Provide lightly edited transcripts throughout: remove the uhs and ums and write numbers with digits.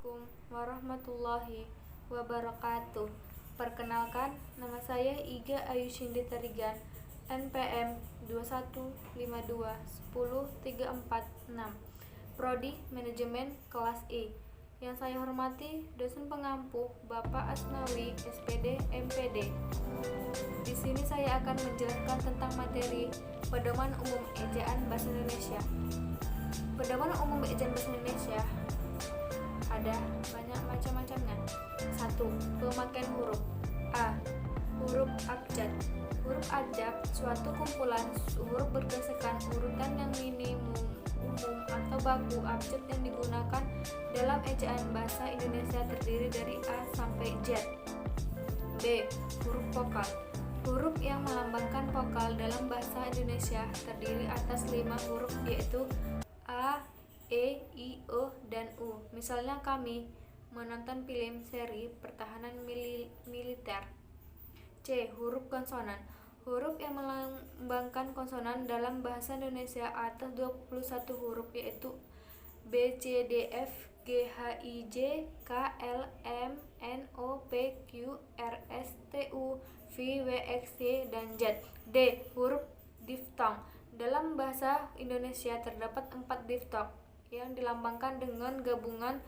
Assalamualaikum warahmatullahi wabarakatuh. Perkenalkan, nama saya Iga Ayushindi Tarigan, NPM 2152103446, Prodi Manajemen kelas E. Yang saya hormati dosen pengampu Bapak Asnawi, SPD, MPD. Di sini saya akan menjelaskan tentang materi Pedoman Umum Ejaan Bahasa Indonesia. Pedoman Umum Ejaan Bahasa Indonesia ada banyak macam-macamnya. 1. Pemakaian huruf. A. Huruf abjad. Huruf abjad suatu kumpulan huruf berdasarkan urutan yang minimum, umum atau baku. Abjad yang digunakan dalam ejaan bahasa Indonesia terdiri dari A sampai Z. B. Huruf vokal. Huruf yang melambangkan vokal dalam bahasa Indonesia terdiri atas 5 huruf, yaitu A, E, I, O, dan U. Misalnya kami menonton film seri pertahanan militer. C. Huruf konsonan. Huruf yang melambangkan konsonan dalam bahasa Indonesia atas 21 huruf, yaitu B, C, D, F, G, H, I, J, K, L, M, N, O, P, Q, R, S, T, U, V, W, X, Y, dan Z. D. Huruf diftong. Dalam bahasa Indonesia terdapat 4 diftong yang dilambangkan dengan gabungan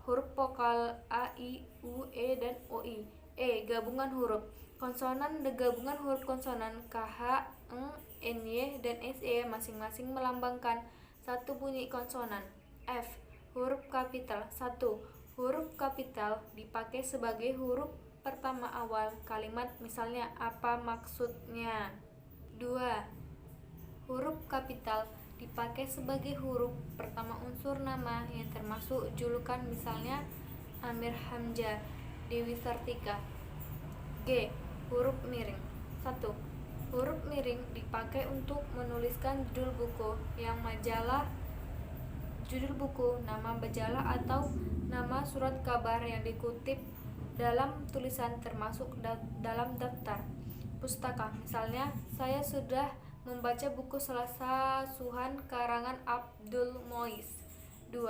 huruf vokal A, I, U, E, dan O, I. E. Gabungan huruf konsonan. Gabungan huruf konsonan K, H, Ng, N, Y, dan S, E masing-masing melambangkan satu bunyi konsonan. F. Huruf kapital. 1. Huruf kapital dipakai sebagai huruf pertama awal kalimat, misalnya apa maksudnya. 2. Huruf kapital dipakai sebagai huruf pertama unsur nama yang termasuk julukan, misalnya Amir Hamzah, Dewi Sartika. G. Huruf miring. 1. Huruf miring dipakai untuk menuliskan judul buku, judul buku, nama majalah, atau nama surat kabar yang dikutip dalam tulisan, termasuk dalam daftar pustaka. Misalnya, saya sudah membaca buku Selasa Suhan karangan Abdul Mois. 2.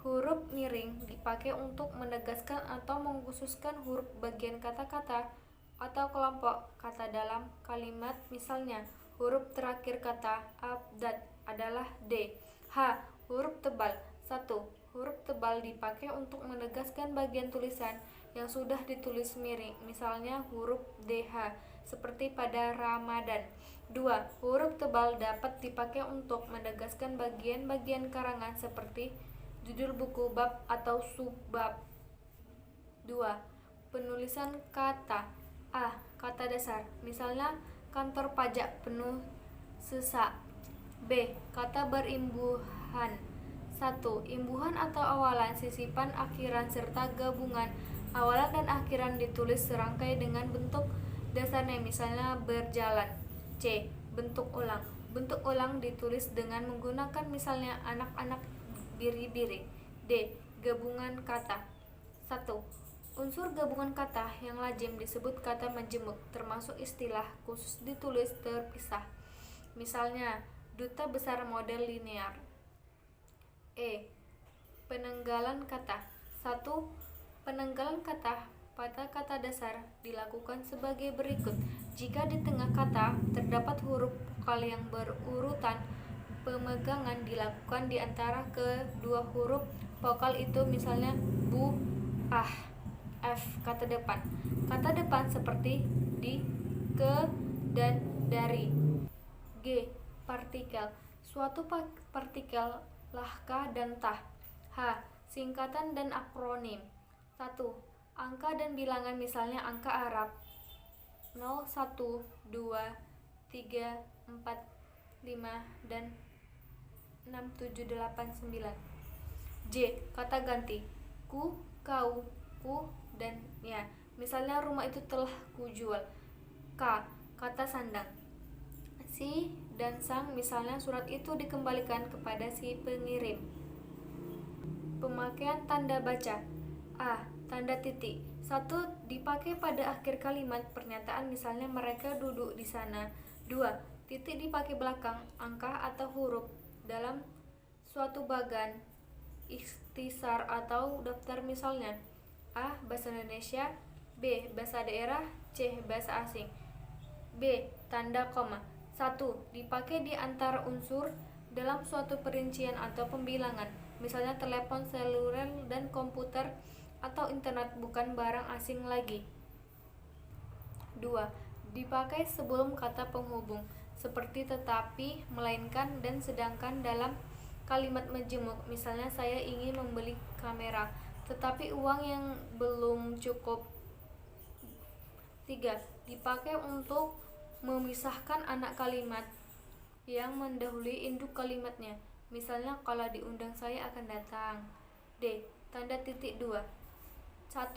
Huruf miring dipakai untuk menegaskan atau mengkhususkan huruf bagian kata-kata atau kelompok kata dalam kalimat. Misalnya, huruf terakhir kata abjad adalah D. H. Huruf tebal. 1. Huruf tebal dipakai untuk menegaskan bagian tulisan yang sudah ditulis miring, misalnya huruf DH, seperti pada Ramadan. 2. Huruf tebal dapat dipakai untuk menegaskan bagian-bagian karangan seperti judul buku, bab, atau subbab. 2. Penulisan kata. A. Kata dasar, misalnya kantor pajak penuh sesak. B. Kata berimbuhan. 1. Imbuhan atau awalan, sisipan, akhiran, serta gabungan awalan dan akhiran ditulis serangkai dengan bentuk dasarnya, misalnya berjalan. C. Bentuk ulang. Bentuk ulang ditulis dengan menggunakan misalnya anak-anak, biri-biri. D. Gabungan kata. 1. Unsur gabungan kata yang lazim disebut kata majemuk, termasuk istilah khusus ditulis terpisah. Misalnya, duta besar model linear. E. Penanggalan kata. 1. Penanggalan kata pada kata dasar dilakukan sebagai berikut. Jika di tengah kata terdapat huruf vokal yang berurutan, pemegangan dilakukan di antara kedua huruf vokal itu, misalnya bu, ah. F. Kata depan. Kata depan seperti di, ke, dan dari. G. Partikel. Suatu partikel lahka dan tah. H. Singkatan dan akronim. 1. Angka dan bilangan, misalnya angka Arab 0, 1, 2, 3, 4, 5, dan 6, 7, 8, 9. J. Kata ganti. Ku, kau, ku, dan ya, misalnya rumah itu telah kujual. K. Kata sandang. Si dan sang, misalnya surat itu dikembalikan kepada si pengirim. Pemakaian tanda baca. A. Tanda titik. 1. Dipakai pada akhir kalimat pernyataan, misalnya mereka duduk di sana. 2. Titik dipakai belakang angka atau huruf dalam suatu bagan ikhtisar atau daftar misalnya: A. Bahasa Indonesia, B. Bahasa daerah, C. Bahasa asing. B. Tanda koma. 1. Dipakai di antara unsur dalam suatu perincian atau pembilangan, misalnya telepon seluler dan komputer atau internet bukan barang asing lagi. 2. Dipakai sebelum kata penghubung, seperti tetapi, melainkan, dan sedangkan dalam kalimat majemuk, misalnya saya ingin membeli kamera, tetapi uang yang belum cukup. 3. Dipakai untuk memisahkan anak kalimat yang mendahului induk kalimatnya, misalnya kalau diundang saya akan datang. D. Tanda titik 2. 1.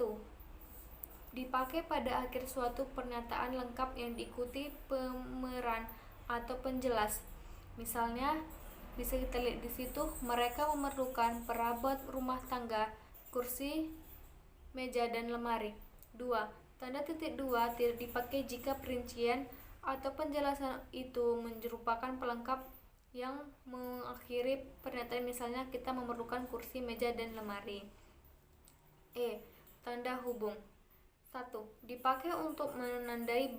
Dipakai pada akhir suatu pernyataan lengkap yang diikuti pemeran atau penjelas, misalnya bisa kita lihat di situ, mereka memerlukan perabot rumah tangga, kursi, meja, dan lemari. 2. Tanda titik 2 tidak dipakai jika perincian atau penjelasan itu merupakan pelengkap yang mengakhiri pernyataan, misalnya kita memerlukan kursi, meja, dan lemari. E. Tanda hubung. 1. Dipakai untuk menandai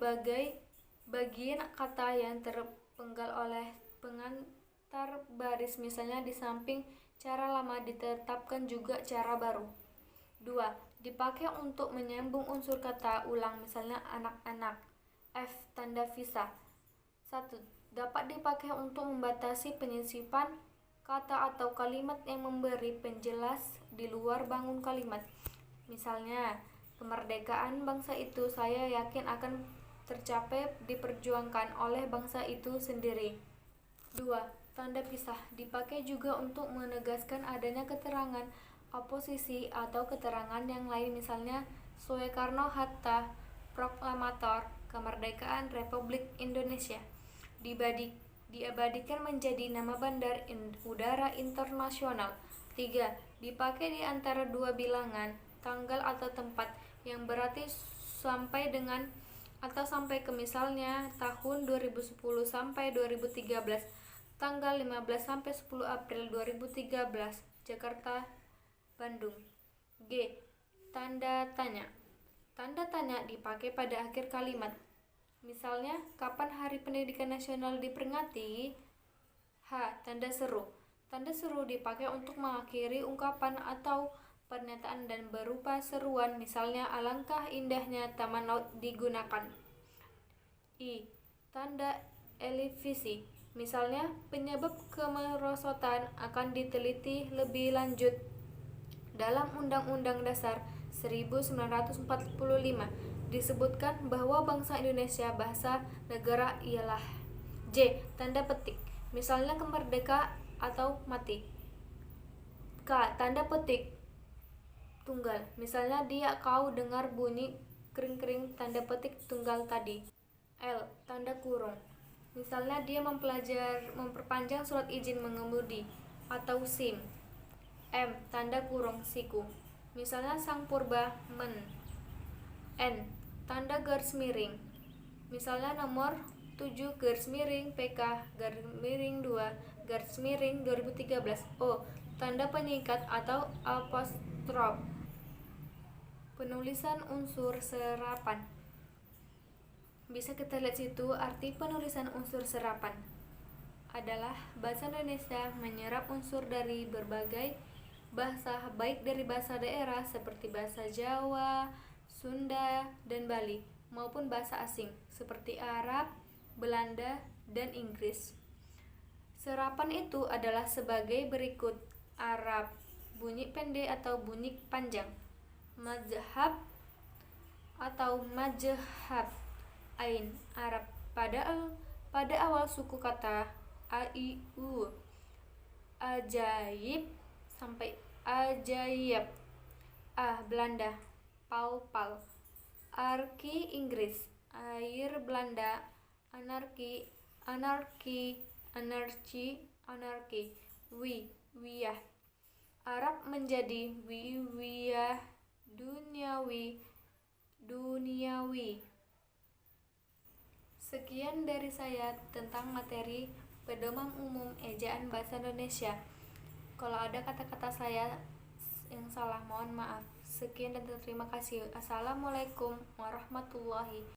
bagian kata yang terpenggal oleh pengantar baris, misalnya di samping cara lama ditetapkan juga cara baru. 2. Dipakai untuk menyambung unsur kata ulang, misalnya anak-anak. F. Tanda visa. 1. Dapat dipakai untuk membatasi penyisipan kata atau kalimat yang memberi penjelas di luar bangun kalimat, misalnya kemerdekaan bangsa itu saya yakin akan tercapai diperjuangkan oleh bangsa itu sendiri. 2. Tanda pisah dipakai juga untuk menegaskan adanya keterangan oposisi atau keterangan yang lain, misalnya Soekarno-Hatta, proklamator kemerdekaan Republik Indonesia, diabadikan menjadi nama bandar udara internasional. 3. Dipakai di antara dua bilangan, tanggal atau tempat, yang berarti sampai dengan atau sampai ke, misalnya tahun 2010 sampai 2013, tanggal 15 sampai 10 April 2013, Jakarta, Bandung. G. Tanda tanya. Tanda tanya dipakai pada akhir kalimat, misalnya kapan Hari Pendidikan Nasional diperingati. H. Tanda seru. Tanda seru dipakai untuk mengakhiri ungkapan atau pernyataan dan berupa seruan, misalnya alangkah indahnya taman laut digunakan. I. Tanda elevasi. Misalnya penyebab kemerosotan akan diteliti lebih lanjut. Dalam Undang-Undang Dasar 1945 disebutkan bahwa bangsa Indonesia bahasa negara ialah. J. Tanda petik. Misalnya kemerdeka atau mati. K. Tanda petik tunggal. Misalnya dia kau dengar bunyi kering-kering tanda petik tunggal tadi. L. Tanda kurung. Misalnya dia memperpanjang surat izin mengemudi atau SIM. M. Tanda kurung siku. Misalnya sang purba men. N. Tanda garis miring. Misalnya nomor 7 garis miring PK garis miring 2 garis miring 2013. O. Tanda penyingkat atau apostrof. Penulisan unsur serapan. Bisa kita lihat situ, arti penulisan unsur serapan adalah bahasa Indonesia menyerap unsur dari berbagai bahasa, baik dari bahasa daerah seperti bahasa Jawa, Sunda, dan Bali, maupun bahasa asing seperti Arab, Belanda, dan Inggris. Serapan itu adalah sebagai berikut: Arab, bunyi pendek atau bunyi panjang; mazhab atau majhab, ain, Arab, pada awal suku kata a, i, u; ajaib sampai ajaib, a, Belanda, pal, pal; arki, Inggris; air, Belanda; anarki, anarki; anarki, anarki; wiyah, Arab menjadi wiyah; duniawi, duniawi. Sekian dari saya tentang materi pedoman umum ejaan bahasa Indonesia. Kalau ada kata-kata saya yang salah, mohon maaf. Sekian dan terima kasih. Assalamualaikum warahmatullahi